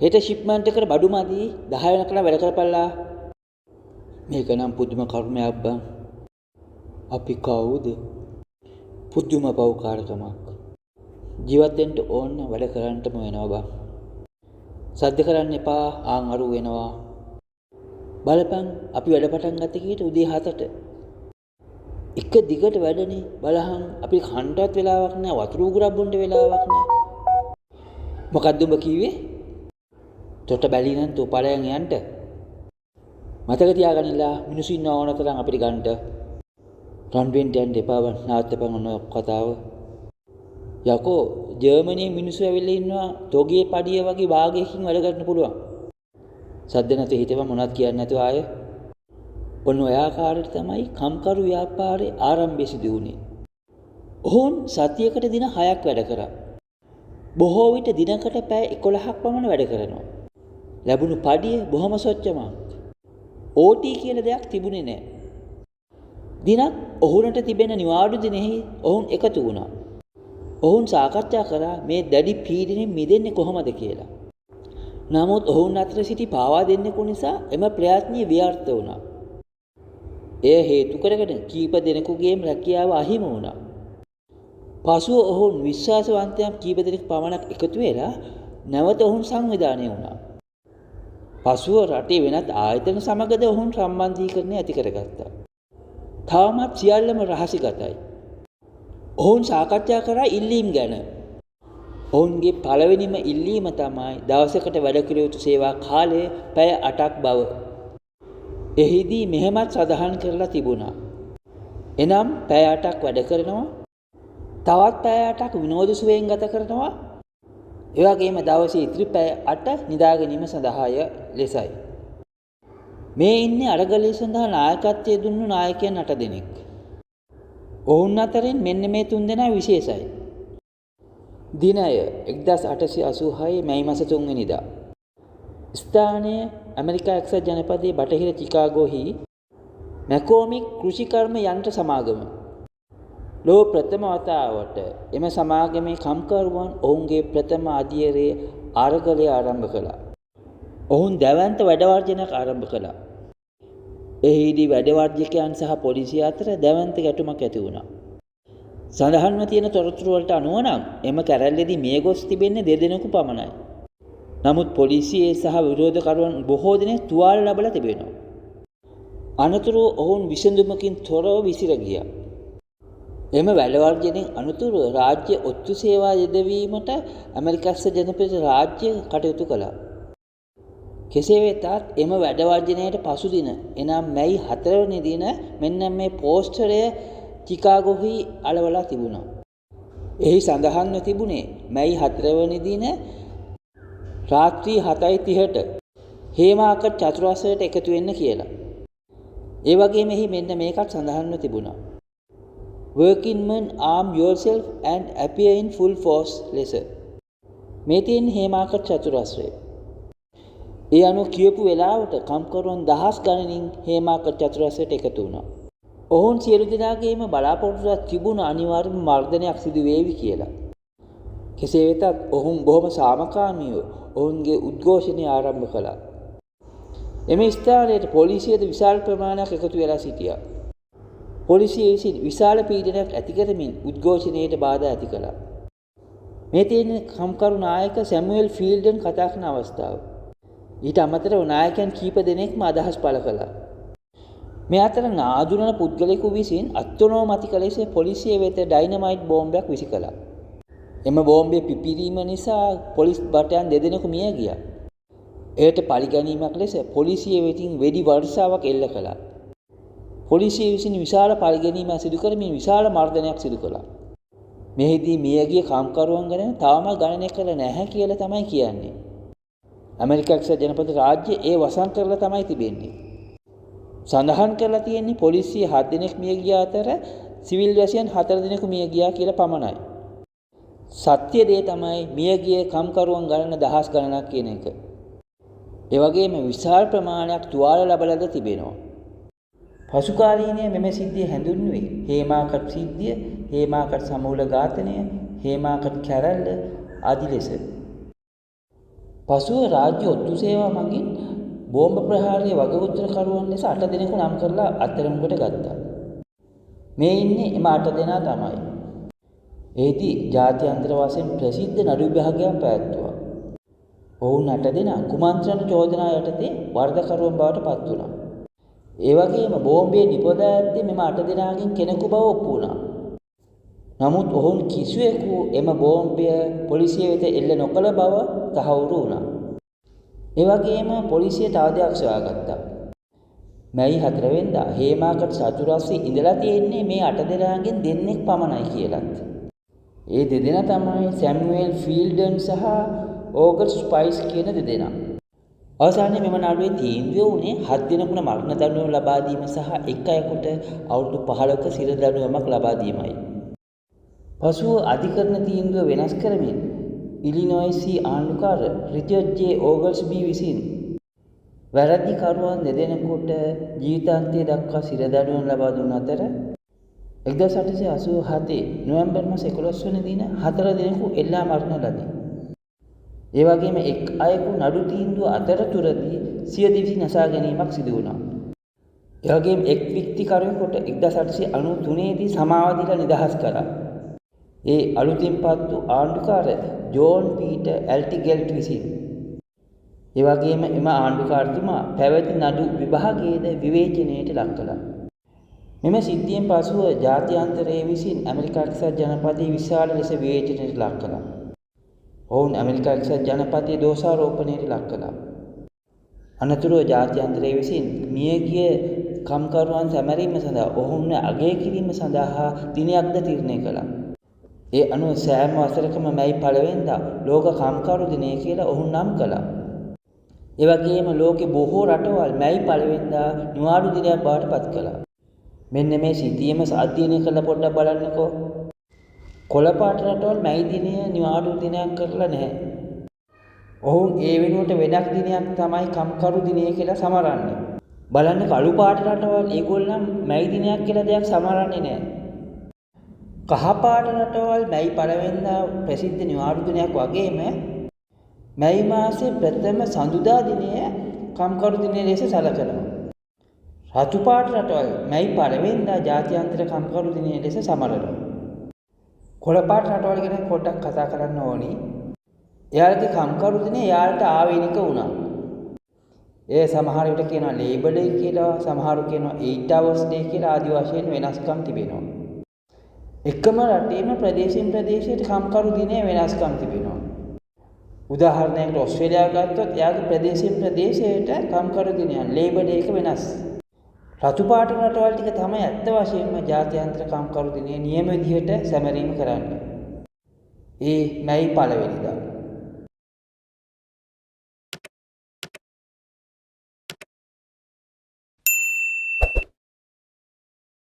හෙට ෂිප්මන්ට් එකට බඩු මදි 10 වෙනකලා වැඩ කරපළා. මේක නම් පුදුම කර්මයක් බං. අපි කවුද? පුදුම පව්කාරකමක්. ජීවත් වෙන්න ඕන වැඩ කරන්නම වෙනවා බං. සද්ද කරන්න එපා ආන් අරු වෙනවා. බලපන් අපි වැඩ පටන් ගත්තේ කීයට උදේ 7ට. එක දිගට වැඩනේ බලහන් අපි කණ්ඩායත් වෙලාවක් නෑ වතුර උගුරක් බොන්න වෙලාවක් නෑ. මොකද්ද උඹ කිව්වේ? තොට බැලි නම් තෝ ඵලයන් යන්න. මතක තියාගන්නilla මිනිස්සු ඉන්න ඕන තරම් අපිට ගන්නට. රන් වෙන්න යන්න එපා වන් නාත්තපන් ඔන්න කතාව. යකෝ ජර්මනියේ මිනිස්සු ඇවිල්ලා ඉන්නවා තෝගේ පඩිය වගේ භාගයකින් වැඩ ගන්න පුළුවන්. සද්ද නැතුව හිටපන් මොනවත් කියන්නේ නැතුව ආයේ. ඔන්න ඔය ආකාරයට තමයි කම්කරු ව්‍යාපාරේ ආරම්භය සිදු වුණේ. ඔවුන් සතියකට දින 6ක් වැඩ කරා. බොහෝ විට දිනකට පැය 11ක් පමණ වැඩ කරනවා. ලැබුණු පඩිය බොහොම සොච්චමක්. OT කියලා දෙයක් තිබුණේ නැහැ. දිනක් ඔහුන්ට තිබෙන නිවාඩු දිනෙහි ඔවුන් එකතු වුණා. ඔවුන් සාකච්ඡා කරා මේ දැඩි පීඩනයෙන් මිදෙන්නේ කොහොමද කියලා. නමුත් ඔවුන් අතර සිටි පාවා දෙන්නෙකු නිසා එම ප්‍රයත්නය ව්‍යර්ථ වුණා. එය හේතු කරගෙන කීප දෙනෙකුගේම රැකියාව අහිමි වුණා. පසුව ඔවුන් විශ්වාසවන්තයන් කීප දෙනෙක් පමණක් එකතු වෙලා නැවත ඔවුන් සංවිධානය වුණා. පසුව රටේ වෙනත් ආයතන සමගද ඔවුන් සම්බන්ධීකරණය ඇති කරගත්තා. තාමත් සියල්ලම රහසිගතයි. ඔවුන් සාකච්ඡා කරා ඉල්ලීම් ගැන. ඔවුන්ගේ පළවෙනිම ඉල්ලීම තමයි දවසකට වැඩ කළ යුතු සේවා කාලය පැය 8ක් බව. එහිදී මෙහෙමත් සඳහන් කරලා තිබුණා. එනම් පැය 8ක් වැඩ කරනවා. තවත් පැය 8ක් විනෝද සුවයෙන් ගත කරනවා. ඒ වගේම දවසේ ඉතිරි පැය 8 නිදා ගැනීම සඳහාය ලෙසයි. මේ ඉන්නේ අරගලය සඳහා නායකත්වයේ දුන්නු නායකයන් 8 දෙනෙක්. ඔවුන් අතරින් මෙන්න මේ 3 දෙනා විශේෂයි. දිනය 1886 මැයි මාස 3 වෙනිදා. ස්ථානය ඇමරිකා එක්සත් ජනපදයේ බටහිර චිකාගෝහි මැකෝමික් කෘෂිකර්ම යන්ත්‍ර සමාගම. ලොව ප්‍රථම වතාවට එම සමාගමේ කම්කරුවන් ඔවුන්ගේ ප්‍රථම අධීරයේ අරගලය ආරම්භ කළා. ඔවුන් දැවැන්ත වැඩවර්ජනයක් ආරම්භ කළා. එහිදී වැඩවර්ජකයන් සහ පොලිසිය අතර දැවැන්ත ගැටුමක් ඇති වුණා. සඳහන්ව තියෙන තොරතුරු වලට අනුව නම් එම කැරැල්ලේදී මියගොස් තිබෙන්නේ දෙදෙනෙකු පමණයි. නමුත් පොලිසියේ සහ විරෝධකරුවන් බොහෝ දෙනෙක් තුවාල ලැබලා තිබෙනවා. අනතුරුව ඔවුන් විසඳුමකින් තොරව විසිර ගියා. එම වැඩවර්ජනයෙන් අනතුරුව රාජ්‍ය ඔත්තු සේවා යෙදවීමට ඇමරිකස්ස ජනපද රාජ්‍ය කටයුතු කළා. කෙසේ වෙතත් එම වැඩවර්ජනයට පසු දින එනම් මැයි 4 වෙනි දින මෙන්න මේ පෝස්ටරය චිකාගෝහි අලවලා තිබුණා. එහි සඳහන්ව තිබුණේ මැයි 4 වෙනි දින රාත්‍රී 7:30ට හේමාකට් චතුරස්‍රයට එකතු වෙන්න කියලා. ඒ වගේම එහි මෙන්න මේකත් සඳහන්ව තිබුණා. Working men arm yourself and appear in full force ලෙස. මේ තියෙන හේමාකට් චතුරස්‍රය. ඒ අනුව කියපු වෙලාවට කම්කරුවන් දහස් ගණනින් හේමාකට් චතුරස්‍රයට එකතු වුණා. ඔවුන් සියලු දෙනාගේම බලාපොරොත්තුවක් තිබුණ අනිවාර්ය මර්ධනයක් සිදු වේවි කියලා. කෙසේ වෙතත් ඔවුන් බොහොම සාමකාමීව ඔවුන්ගේ උද්ඝෝෂණය ආරම්භ කළා. එම ස්ථානයට පොලිසියද විශාල ප්‍රමාණයක් එකතු වෙලා සිටියා. පොලිසිය විසින් විශාල පීඩනයක් ඇති කරමින් උද්ඝෝෂණයට බාධා ඇති කළා. මේ තියෙන කම්කරු නායක සැමුවෙල් ෆීල්ඩන් කතා කරන අවස්ථාව. ඊට අමතරව නායකයන් කීප දෙනෙක්ම අදහස් පළ කළා. මේ අතර නාදුනන පුද්ගලයෙකු විසින් අත්නෝමති කළ ලෙස පොලිසිය වෙත ඩයිනමයිට් බෝම්බයක් විසි කළා. එම බෝම්බය පිපිරීම නිසා පොලිස් භටයන් දෙදෙනෙකු මිය ගියා. එයට පරිගැනීමක් ලෙස පොලිසිය වෙතින් වෙඩි වර්ෂාවක් එල්ල කළා. පොලිසිය විසින් විශාල පරිගැනීමක් සිදු කරමින් විශාල මර්ධනයක් සිදු කළා. මෙහිදී මියගිය කාම්කරුවන් ගැන තාම ගණනය කළ නැහැ කියලා තමයි කියන්නේ. ඇමරිකා එක්සත් ජනපද රාජ්‍ය ඒ වසන් කරලා තමයි තිබෙන්නේ. සඳහන් කරලා තියෙන්නේ පොලිසිය 7 දෙනෙක් මිය ගිය අතර සිවිල් වැසියන් 4 දෙනෙකු මිය ගියා කියලා පමණයි. සත්‍ය දේ තමයි මියගිය කම්කරුවන් ගණන දහස් ගණනක් කියන එක. ඒ වගේම විශාල ප්‍රමාණයක් තුවාල ලැබලාද තිබෙනවා. පසු කාලීනයේ මෙම සිද්ධිය හැඳින්වුවේ හේමාකට් සිද්ධිය, හේමාකට් සමූල ඝාතනය, හේමාකට් කැරැල්ල ආදී ලෙස. පසුව රාජ්‍ය ඔත්තු සේවා මගින් බෝම්බ ප්‍රහාරයේ වගඋත්තරකරුවන් ලෙස 8 දෙනෙකු නම් කරලා අත්අඩංගුවට ගත්තා. මේ ඉන්නේ එම 8 දෙනා තමයි. එහිදී ජාත්‍යන්තර වශයෙන් ප්‍රසිද්ධ නඩු විභාගයක් පැවැත්වුවා. ඔවුන් 8 දෙනා කුමන්ත්‍රණ චෝදනා යටතේ වරදකරුවන් බවට පත් වුණා. ඒ වගේම බෝම්බය නිපදවා ඇත්තේ මෙම 8 දෙනාගෙන් කෙනෙකු බව ඔප්පු වුණා. නමුත් ඔවුන් කිසිවෙකු එම බෝම්බය පොලිසිය වෙත එල්ල නොකළ බව තහවුරු වුණා. ඒ වගේම පොලිසිය තව දෙයක් සොයාගත්තා. මැයි 4 වෙනිදා හේමාකට චතුරස්‍රී ඉඳලා තියෙන්නේ මේ 8 දෙනාගෙන් දෙන්නෙක් පමණයි කියලත්. ඒ දෙදෙනා තමයි සැමුවෙල් ෆීල්ඩන් සහ ඕගස්ට් ස්පයිස් කියන දෙදෙනා. අවසානයේ මෙම නඩුවේ තීන්දුව වුණේ 7 දිනකට මරණ දඬුවම ලබා දීම සහ එක් අයෙකුට අවුරුදු 15ක සිර දඬුවමක් ලබා දීමයි. පසුව අධිකරණ තීන්දුව වෙනස් කරමින් ඉලිනොයිසි ආණ්ඩුකාර රිචඩ් ජේ ඕගල්ස්බී විසින් වැරදිකරුවන් දෙදෙනෙකුට ජීවිතාන්තය දක්වා සිර දඬුවම් ලබා දුන් අතර 1887 නොවැම්බර් මාස 11 වෙනි දින 4 දිනකු එල්ලා මරණ ලදී. ඒ වගේම එක් අයෙකු නඩු තීන්දුව අතරතුරදී සිය දිවි නසා ගැනීමක් සිදු වුණා. ඒ වගේම එක් විත්තිකරුවෙකුට 1893 දී සමාව දීලා නිදහස් කළා. ඒ අලුතින් පත්තු ආණ්ඩුකාර ජෝන් පීටර් ඇල්ටිගෙල්ට් විසින්. ඒ වගේම එම ආණ්ඩුකාරතුමා පැවති නඩු විභාගයේද විවේචනයට ලක් කළා. මෙම සිද්ධියෙන් පසුව ජාත්‍යන්තරයේ විසින් ඇමරිකා එක්සත් ජනපදයේ විශාල ලෙස විවේචනයට ලක් කළා. ඔවුන් ඇමරිකා එක්සත් ජනපදයේ දෝෂාරෝපණයට ලක් කළා. අනතුරුව ජාත්‍යන්තරයේ විසින් මියගිය කම්කරුවන් සැමරීම සඳහා ඔවුන්ව අගය කිරීම සඳහා දිනයක්ද තීරණය කළා. ඒ අනුව සෑම වසරකම මැයි 1 වෙනිදා ලෝක කම්කරු දිනය කියලා ඔවුන් නම් කළා. ඒ වගේම ලෝකේ බොහෝ රටවල් මැයි 1 වෙනිදා නිවාඩු දිනයක් බවට පත් කළා. මෙන්න මේ සිද්ධියම අධ්‍යයනය කරලා පොඩ්ඩක් බලන්නකෝ. කොළපාට රටවල් මැයි දිනය නිවාඩු දිනයක් කරලා නැහැ. ඔවුන් ඒ වෙනුවට වෙනක් දිනයක් තමයි කම්කරු දිනය කියලා සමරන්නේ. බලන්න කළු පාට රටවල් ඒගොල්ලන් මැයි දිනයක් කියලා දෙයක් සමරන්නේ නැහැ. කහ පාට රටවල් මැයි 1 වෙනිදා ප්‍රසිද්ධ නිවාඩු දිනයක් වගේම මැයි මාසයේ ප්‍රථම සඳුදා දිනය කම්කරු දිනය ලෙස සැලකනවා. රතු පාට රටවල් මැයි 1 වෙනිදා ජාත්‍යන්තර කම්කරු දිනය ලෙස සමරනවා. කොළ පාට රටවල් ගැන පොඩ්ඩක් කතා කරන්න ඕනි. එයාලගේ කම්කරු දිනේ එයාලට ආවේනික වුණා. ඒ සමහර විට කියනවා ලේබර් ඩේ කියලා, සමහරු කියනවා 8 hours day කියලා ආදි වශයෙන් වෙනස්කම් තිබෙනවා. එකම රටේම ප්‍රදේශයෙන් ප්‍රදේශයට කම්කරු දිනේ වෙනස්කම් තිබෙනවා. උදාහරණයකට ඕස්ට්‍රේලියාව ගත්තොත් එයාගේ ප්‍රදේශයෙන් ප්‍රදේශයට කම්කරු දිනයන් ලේබර් ඩේ එක වෙනස්. රතු පාට රටවල් ටික තමයි ඇත්ත වශයෙන්ම ජාත්‍යන්තර කම්කරු දිනේ නියම විදිහට සැමරීම කරන්නේ. ඒ මැයි 1 වෙනිදා.